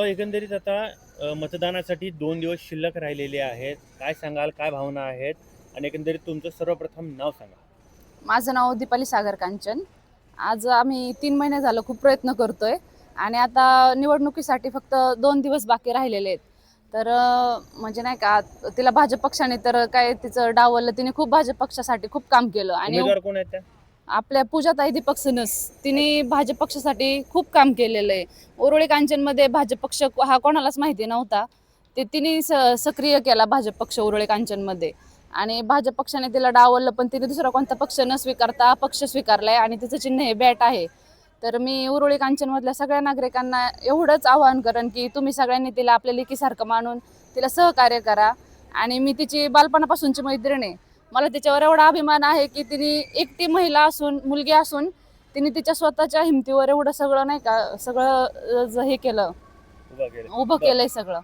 एकंदरीत आता मतदानासाठी 2 दिवस शिल्लक राहिलेले आहेत. काय सांगाल? काय भावना आहेत? आणि एकंदरीत तुमचं सर्वप्रथम नाव सांगा. माझं नाव दीपाली सागर कांचन. आज आम्ही 3 महिने झालं खूप प्रयत्न करतोय आणि आता निवडणुकीसाठी फक्त 2 दिवस बाकी राहिलेले आहेत. तर म्हणजे नाही का, तिला भाजप पक्षाने तर काय तिचं डावललं. तिने खूप भाजप पक्षासाठी खूप काम केलं आणि उमेदवार कोण आहेत त्या? आपल्या पूजाताई दीपक सनस तिने अच्छा. भाजप पक्षासाठी खूप काम केलेलं आहे. उरुळी कांचनमध्ये भाजप पक्ष हा कोणालाच माहिती नव्हता. ते तिने सक्रिय केला भाजप पक्ष उरुळी कांचनमध्ये आणि भाजप पक्षाने तिला डावललं, पण तिने दुसरा कोणता पक्ष न स्वीकारता पक्ष स्वीकारलाय आणि तिचं चिन्ह हे बॅट आहे. तर मी उरुळी कांचनमधल्या सगळ्या नागरिकांना एवढंच आवाहन करेन की तुम्ही सगळ्यांनी तिला आपल्या लेकीसारखं मानून तिला सहकार्य करा. आणि मी तिची बालपणापासूनची मैत्रीण आहे. मला तिच्यावर एवढा अभिमान आहे की तिने एकटी महिला असून, मुलगी असून, तिने तिच्या स्वतःच्या हिमतीवर एवढं सगळं नाही का, सगळं हे केलं, उभा केले. उभं बरं. केलंय सगळं.